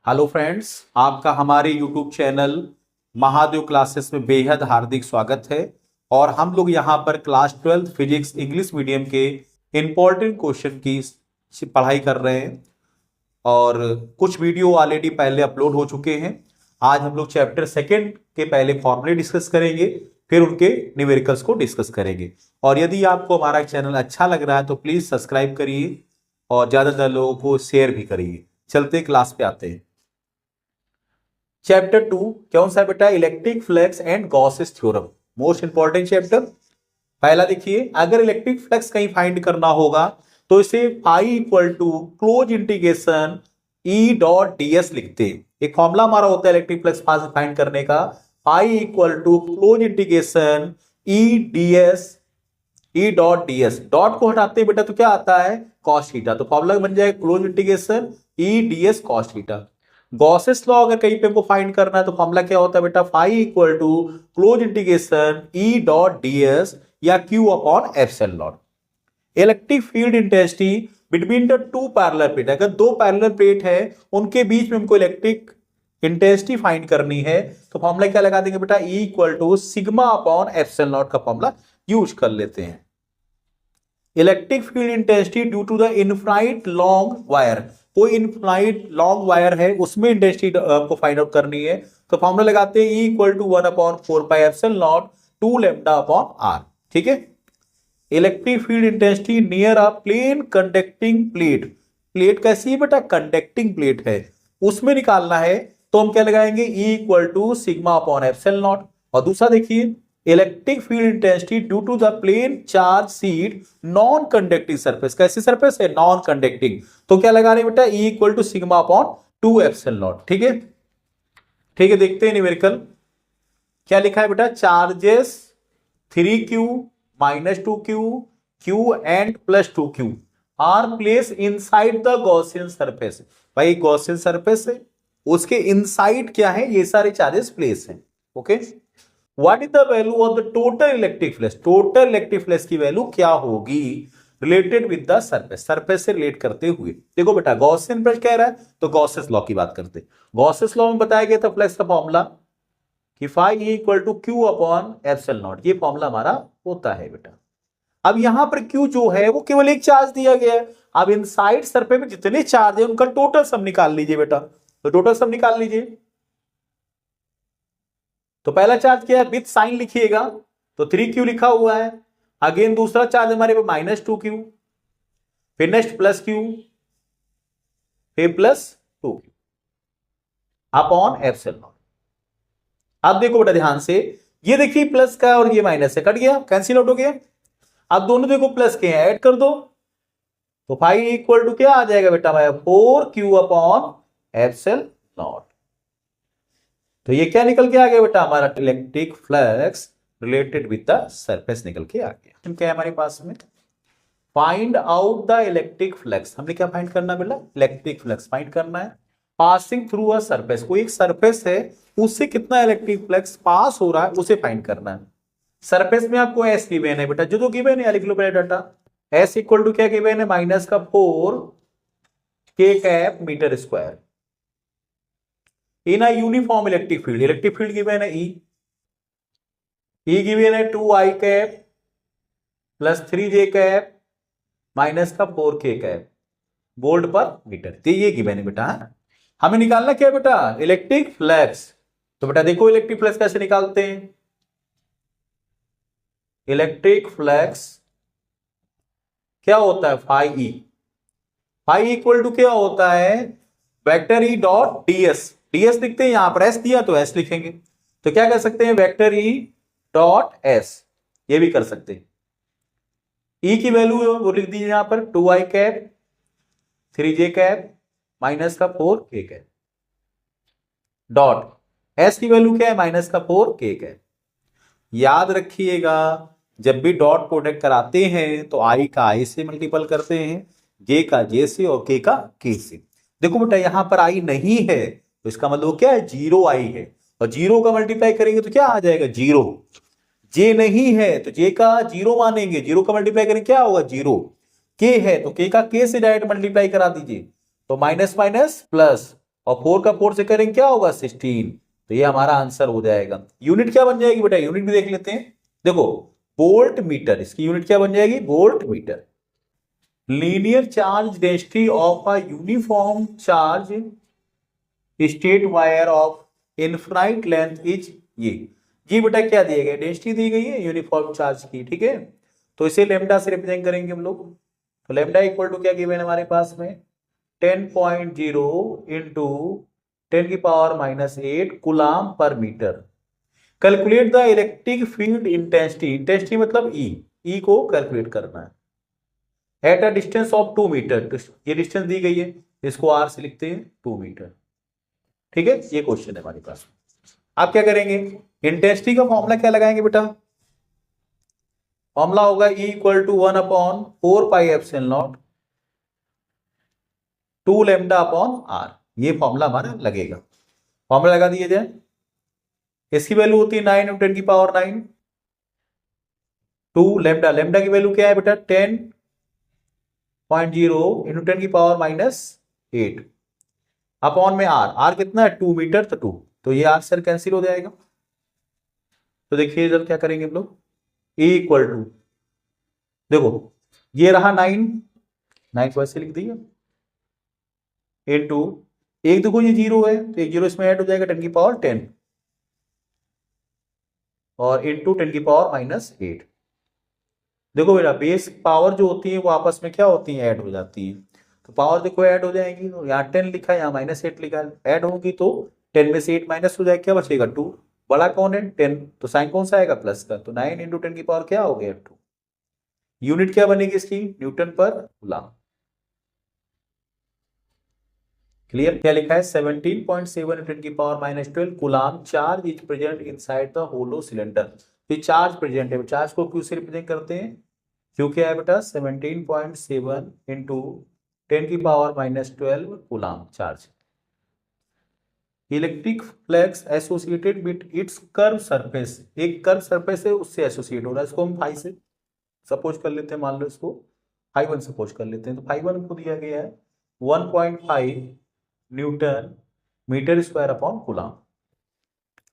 Hello friends, आपका हमारे YouTube channel Mahadev classes में बेहद हार्दिक स्वागत है। और हम लोग यहाँ पर क्लास 12 फिजिक्स इंग्लिश मीडियम के इम्पोर्टेंट क्वेश्चन की पढ़ाई कर रहे हैं और कुछ वीडियो ऑलरेडी पहले अपलोड हो चुके हैं। आज हम लोग चैप्टर सेकेंड के पहले फॉर्मूले डिस्कस करेंगे, फिर उनके न्यूमेरिकल्स को डिस्कस करेंगे। और यदि आपको हमारा चैनल अच्छा लग रहा है तो प्लीज सब्सक्राइब करिए और ज्यादा से ज्यादा लोगों को शेयर भी करिए। चलते क्लास पे आते हैं। चैप्टर 2 कौन सा बेटा? Electric flux and Gauss's theorem, most important chapter. पहला देखिए, अगर इलेक्ट्रिक फ्लक्स कहीं फाइंड करना होगा तो इसे phi equal to close integration E dot ds लिखते हैं। एक फॉर्मूला हमारा होता है इलेक्ट्रिक फ्लक्स फाइंड करने का, phi equal to close integration E dot ds। Dot को हटाते हैं बेटा तो क्या आता है? Cos theta. तो फॉर्मूला बन जाएगा क्लोज इंटीग्रेशन ई ds cos theta. Gauss's law अगर कहीं पे हमको फाइंड करना है तो फॉर्मूला क्या होता है बेटा? Phi equal to close integration E dot ds या q upon epsilon not. Electric field intensity between the two parallel plate, अगर दो पैरेलल प्लेट है उनके बीच में हमको इलेक्ट्रिक इंटेंसिटी फाइंड करनी है तो फॉर्मूला क्या लगा देंगे बेटा? E equal to sigma upon epsilon not का फॉर्मूला यूज कर लेते हैं। Electric field intensity due to the infinite long wire, कोई इनफाइनाइट लॉन्ग वायर है उसमें इंटेंसिटी को फाइंड आउट करनी है तो फॉर्मूला लगाते हैं E equal to 1 upon 4 pi epsilon naught 2 lambda upon r। ठीक है। Electric field intensity near a plane conducting plate, plate कैसी है बेटा? कंडक्टिंग प्लेट है, उसमें निकालना है तो हम क्या लगाएंगे? E equal to sigma upon epsilon naught. और दूसरा देखिए, electric field intensity due to the plane charge sheet non conducting surface, कैसी सरफेस है? Non conducting. तो क्या लगा रहे बेटा? E equal to sigma upon 2 epsilon naught. ठीक है, ठीक है। देखते हैं न्यूमेरिकल क्या लिखा है बेटा? Charges 3q minus 2q q and plus 2q are place inside the Gaussian surface. भाई गॉसियन सरफेस है, उसके इनसाइड क्या है? ये सारे चार्जेस प्लेस हैं। Okay, what is the value of the total electric flux? Total electric flux की value क्या होगी related with the surface, surface से रिलेट करते हुए। देखो बेटा, गॉसियन फ्लक्स कह रहा है तो गॉसेस लॉ की बात करते। गॉसेस लॉ में बताया गया था फ्लक्स का फॉर्मूला कि phi equal to Q upon epsilon naught, ये फॉर्मूला हमारा होता है बेटा। अब यहां पर क्यू जो है वो केवल एक चार्ज दिया गया है। अब इनसाइड सरफेस में जितने चार्ज है उनका टोटल सम निकाल लीजिए बेटा। तो टोटल सम निकाल लीजिए। तो पहला चार्ज क्या है? विथ साइन लिखिएगा तो 3q लिखा हुआ है। अगेन दूसरा चार्ज हमारे पे माइनस 2q, फिर नेक्स्ट प्लस q, फिर plus 2q upon epsilon not. अब देखो बेटा ध्यान से, ये देखिए प्लस का और ये माइनस है, कट गया, कैंसिल आउट हो गया। अब दोनों देखो प्लस के हैं, ऐड कर दो तो फाई इक्वल टू क्या आ जाएगा बेटा? 4q upon epsilon not. तो ये क्या निकल के आ गया बेटा? हमारा electric flux related with the surface निकल के आ गया। क्या है हमारे पास में? Find out the electric flux. हमने क्या फाइंड करना बेटा? इलेक्ट्रिक फ्लक्स फाइंड करना है पासिंग थ्रू अ सरफेस। कोई एक सरफेस है उससे कितना इलेक्ट्रिक फ्लक्स पास हो रहा है उसे फाइंड करना है। सरफेस में आपको एस गिवन है बेटा, जो गिवन है लिख लो बेटा डाटा। एस इक्वल टू क्या गिवन है? माइनस का 4 k cap metre square in a uniform electric field. Electric field given है E गिवन है 2i cap plus 3j cap minus का 4k कैप वोल्ट पर मीटर। तो ये गिवन है बेटा। हमें निकालना क्या है बेटा? Electric flux. तो बेटा देखो इलेक्ट्रिक फ्लक्स कैसे निकालते हैं। इलेक्ट्रिक फ्लक्स क्या होता है? Phi E. Phi equal to क्या होता है? Vector E dot ds। ds लिखते हैं, यहां पर s दिया तो s लिखेंगे। तो क्या कर सकते हैं? वेक्टर ई डॉट s, ये भी कर सकते हैं। ई की वैल्यू वो लिख दीजिए यहां पर 2i cap 3j cap minus का 4k कैप डॉट s की वैल्यू क्या है? माइनस का 4k कैप। याद रखिएगा जब भी डॉट प्रोडक्ट कराते हैं तो i का i से मल्टीपल करते हैं, j का j से और k का k से। देखो बेटा यहां पर i नहीं है तो इसका मतलब क्या है? 0i है, और 0 का मल्टीप्लाई करेंगे तो क्या आ जाएगा? 0। j नहीं है तो j का 0 मानेंगे, 0 का मल्टीप्लाई करेंगे क्या होगा? 0। k है तो k का k से डायरेक्ट मल्टीप्लाई करा दीजिए तो माइनस माइनस प्लस और 4 का 4 से करेंगे क्या होगा 16, तो ये हमारा आंसर हो जाएगा। यूनिट क्या बन जाएगी बेटा, यूनिट भी देख लेते हैं। देखो वोल्ट मीटर, इसकी यूनिट क्या बन जाएगी volt meter. Linear charge density of a uniform charge state wire of infinite length is ये बेटा क्या दिया गया, डेंसिटी दी गई है यूनिफॉर्म चार्ज की, ठीक है। तो इसे लेमडा से रिप्रेजेंट करेंगे हम लोग। तो लेमडा इक्वल टू क्या गिवन है हमारे पास में 10.0 into 10⁻⁸ coulomb per metre. Calculate the electric field intensity, intensity मतलब ई को कैलकुलेट करना है at a distance of 2 metre. ये डिस्टेंस दी गई है, इसको आर से लिखते हैं 2 मीटर, ठीक है। ये क्वेश्चन है हमारे पास। आप क्या करेंगे, इंटेंसिटी का फॉर्मूला क्या लगाएंगे बेटा, फॉर्मूला होगा E equal to 1/4πε0 2 lambda upon R. ये फॉर्मूला हमारा लगेगा, फॉर्मूला लगा दिए जाए। इसकी वैल्यू होती है 9 × 10⁹ 2 लैम्डा, लैम्डा की वैल्यू क्या है बेटा 10.0 × 10⁻⁸ अपॉन में आर, आर कितना है 2 मीटर, तो 2, तो ये आर सर कैंसिल हो जाएगा। तो देखिए इधर क्या करेंगे हम लोग, E इक्वल टू देखो ये रहा 9 को ऐसे लिख दिया इंटू एक, देखो ये 0 है तो एक 0 इसमें ऐड हो जाएगा 10⁻10 और इंटू 10⁻⁸। देखो बेटा बेस पावर जो होती है वो आपस में क्या होती है, ऐड हो जाती है। तो पावर देखो ऐड हो जाएगी, तो यहाँ 10 लिखा है यहाँ -8 लिखा है, ऐड होगी तो 10 में से 8 माइनस हो जाएगा, क्या बचेगा 2। बड़ा कौन है 10, तो साइन कौन सा आएगा प्लस का, तो 9 × 10 की पावर क्या हो गया 2। यूनिट क्या बनेगी इसकी, न्यूटन पर कूलम। क्लियर, क्या लिखा है 17.7 × 10⁻⁻12 coulomb charge is present inside the hollow cylinder. ये चार्ज प्रेजेंट है, चार्ज को क्यू से रिप्रेजेंट करते हैं, क्यू क्या है बेटा 17.7 into 10⁻⁻12 coulomb charge. Electric flux associated with its curve surface, एक कर्व सरफेस है उससे एसोसिएट हो रहा है, इसको हम फाई से सपोज कर लेते हैं, मान लो इसको φ1 सपोज कर लेते हैं। तो φ1 को दिया गया है 1.5 newton metre square upon coulomb.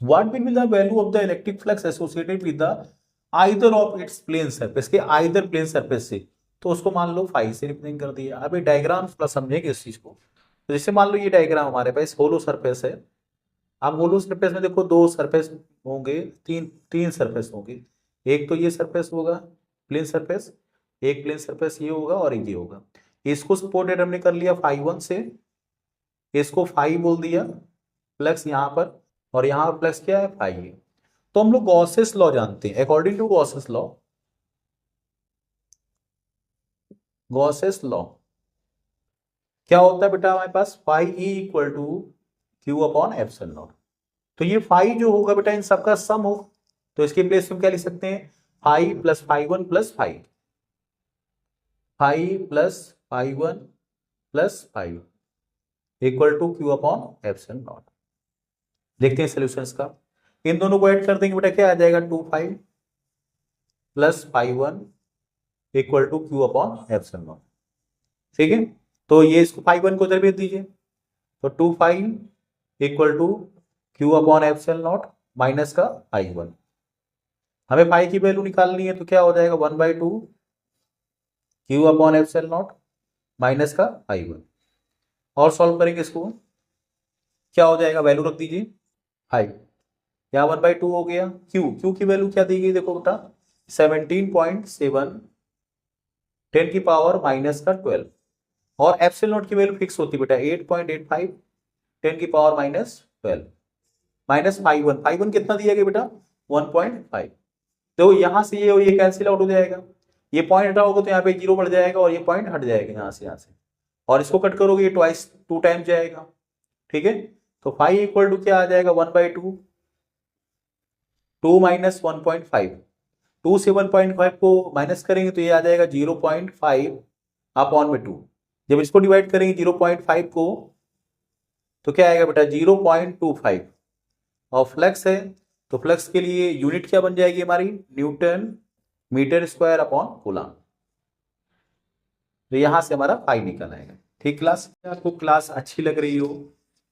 What will be the value of the electric flux associated with the either of its plane surface, के आइदर प्लेन सरफेस से, तो उसको मान लो फाई से रिप्रेजेंट कर दिया। अभी डायग्राम थोड़ा समझेंगे इस चीज को। तो जैसे मान लो ये डायग्राम हमारे पास होलो सरफेस है, अब होलो सरफेस में देखो दो सरफेस होंगे, तीन सरफेस होंगे। एक तो ये सरफेस होगा प्लेन सरफेस, एक प्लेन सरफेस ये होगा और एक ये होगा। इसको सपोर्टेड हमने कर लिया φ1 से, इसको फाई बोल दिया प्लस यहाँ पर, और यहाँ पर प्लस क्या है फाई है। तो हम लोग गॉसेस लॉ जानते हैं, according to Gauss's law, Gauss's law क्या होता है बेटा हमारे पास phi E equal to Q upon epsilon. तो ये फाई जो होगा बेटा इन सबका सम हो, तो इसके प्लेस में क्या लिख सकते हैं phi plus φ1 plus phi, phi plus φ1 plus phi equal to Q upon epsilon. देखते हैं सॉल्यूशंस का, इन दोनों को ऐड कर देंगे बेटा क्या आ जाएगा 2 plus φ1 equal to Q upon epsilon, ठीक है। तो ये इसको φ1 को इधर भेज दीजिए, तो 2 equal to Q upon epsilon minus का φ1। हमें फाई की वैल्यू निकालनी है, तो क्या हो जाएगा 1/2 Q अपॉन एप्सिलॉन माइनस का φ1। और सॉल्व करेंगे इसको, क्या हो जाएगा वैल्यू रख दीजिए 5, यहाँ 1/2 हो गया। Q की वैल्यू क्या दी गई देखो बेटा 17.7 10⁻⁻12, और एप्सिलॉन की वैल्यू फिक्स होती है बेटा 8.85 10⁻⁻12 माइनस φ1 कितना दिया गया बेटा 1.5। तो यहां से ये कैंसिल आउट हो जाएगा, ये पॉइंट हटा होगा तो यहाँ पे 0 बढ़ जाएगा और ये पॉइंट हट जाएगा यहाँ से, और इसको कट करोगे ये ट्वाइस 2 टाइम जाएगा, ठीक है। तो फाई इक्वल टू क्या आ जाएगा 1/2 2 माइनस 1.5, 2 से 1.5 को माइनस करेंगे तो ये आ जाएगा 0.5 अपॉन में 2। जब इसको डिवाइड करेंगे 0.5 को तो क्या आएगा बेटा 0.25, और फ्लक्स है तो फ्लक्स के लिए यूनिट क्या बन जाएगी हमारी newton metre square upon coulomb. तो यहां से हमारा फाई निकल आएगा। ठीक क्लास, आपको क्लास अच्छी लग रही हो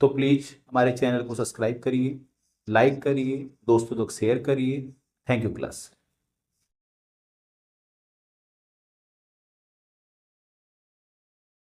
तो प्लीज हमारे चैनल को सब्सक्राइब करिए, लाइक करिए, दोस्तों तक शेयर करिए। Thank you class.